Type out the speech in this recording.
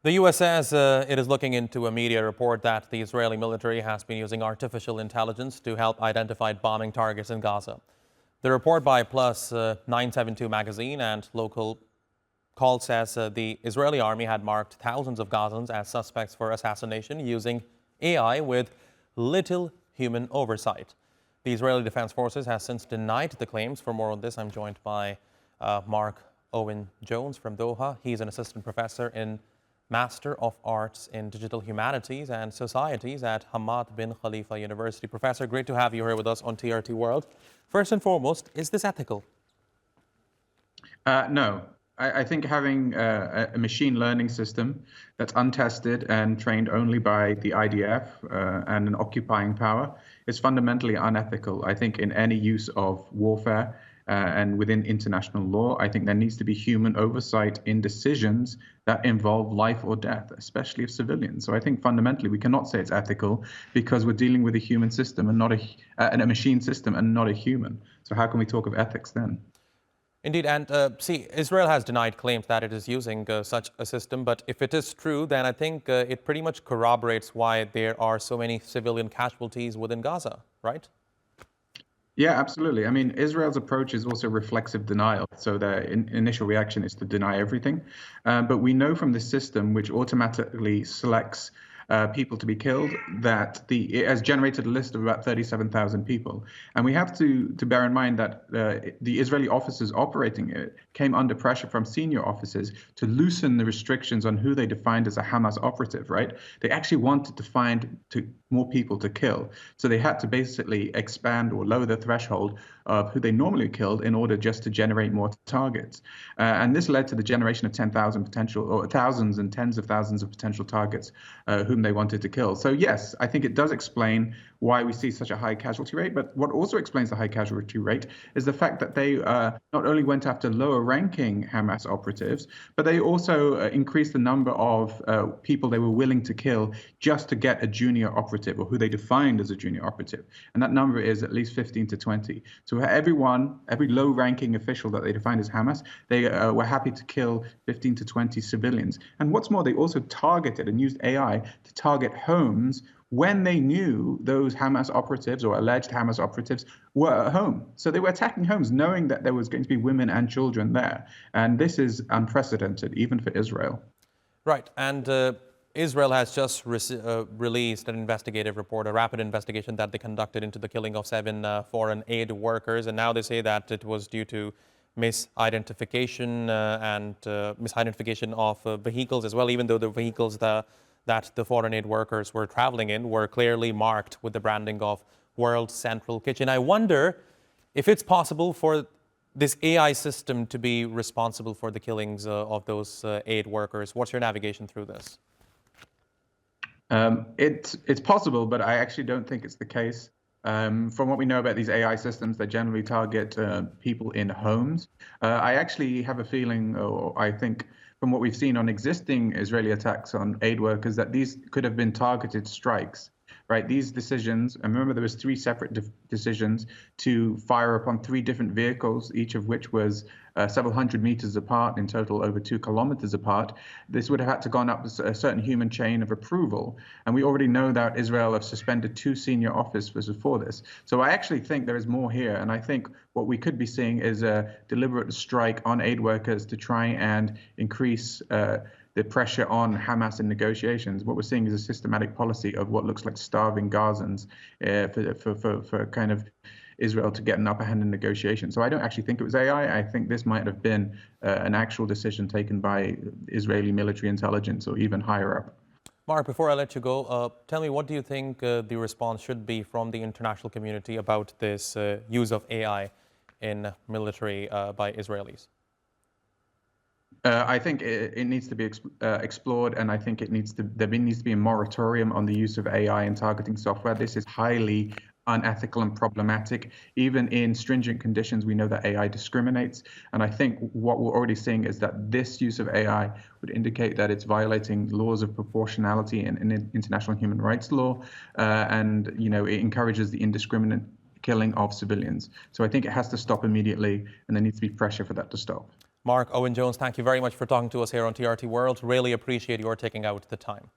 The U.S. says it is looking into a media report that the Israeli military has been using artificial intelligence to help identify bombing targets in Gaza. The report by Plus 972 magazine and local call says the Israeli army had marked thousands of Gazans as suspects for assassination using AI with little human oversight. The Israeli Defense Forces has since denied the claims. For more on this, I'm joined by Marc Owen Jones from Doha. He's an assistant professor in Master of Arts in Digital Humanities and Societies at Hamad bin Khalifa University. Professor, great to have you here with us on TRT World. First and foremost, is this ethical? No. I think having a machine learning system that's untested and trained only by the IDF and an occupying power is fundamentally unethical. I think in any use of warfare and within international law, I think there needs to be human oversight in decisions that involve life or death, especially of civilians. So I think fundamentally we cannot say it's ethical because we're dealing with a human system and not a machine system and not a human. So how can we talk of ethics then? Indeed, and see, Israel has denied claims that it is using such a system, but if it is true, then I think it pretty much corroborates why there are so many civilian casualties within Gaza, right? Yeah, absolutely. I mean, Israel's approach is also reflexive denial. So their initial reaction is to deny everything. But we know from the system, which automatically selects people to be killed, that it has generated a list of about 37,000 people. And we have to bear in mind that the Israeli officers operating it came under pressure from senior officers to loosen the restrictions on who they defined as a Hamas operative, right? They actually wanted to find more people to kill. So they had to basically expand or lower the threshold of who they normally killed in order just to generate more targets. And this led to the generation of 10,000 potential, or thousands and tens of thousands of potential targets whom they wanted to kill. So yes, I think it does explain why we see such a high casualty rate. But what also explains the high casualty rate is the fact that they not only went after lower ranking Hamas operatives, but they also increased the number of people they were willing to kill just to get a junior operative, or who they defined as a junior operative. And that number is at least 15 to 20. So every low ranking official that they defined as Hamas, they were happy to kill 15 to 20 civilians. And what's more, they also targeted and used AI to target homes when they knew those Hamas operatives or alleged Hamas operatives were at home. So they were attacking homes knowing that there was going to be women and children there. And this is unprecedented, even for Israel. Right. And Israel has just released an investigative report, a rapid investigation that they conducted into the killing of 7 foreign aid workers. And now they say that it was due to misidentification and misidentification of vehicles as well, even though the vehicles that the foreign aid workers were traveling in were clearly marked with the branding of World Central Kitchen. I wonder if it's possible for this AI system to be responsible for the killings of those aid workers. What's your navigation through this? It's possible, but I actually don't think it's the case. From what we know about these AI systems, they generally target people in homes. I actually have a feeling, or I think from what we've seen on existing Israeli attacks on aid workers, that these could have been targeted strikes, right? These decisions, and remember there was 3 separate decisions to fire upon 3 different vehicles, each of which was several hundred meters apart, in total over 2 kilometers apart. This would have had to gone up a certain human chain of approval. And we already know that Israel have suspended 2 senior officers for this. So I actually think there is more here. And I think what we could be seeing is a deliberate strike on aid workers to try and increase the pressure on Hamas in negotiations. What we're seeing is a systematic policy of what looks like starving Gazans for kind of Israel to get an upper hand in negotiations. So I don't actually think it was AI. I think this might have been an actual decision taken by Israeli military intelligence or even higher up. Marc, before I let you go, tell me, what do you think the response should be from the international community about this use of AI in military by Israelis? I think it needs to be explored, and I think there needs to be a moratorium on the use of AI in targeting software. This is highly unethical and problematic. Even in stringent conditions, we know that AI discriminates. And I think what we're already seeing is that this use of AI would indicate that it's violating laws of proportionality and international human rights law. And, it encourages the indiscriminate killing of civilians. So I think it has to stop immediately, and there needs to be pressure for that to stop. Marc Owen Jones, thank you very much for talking to us here on TRT World. Really appreciate your taking out the time.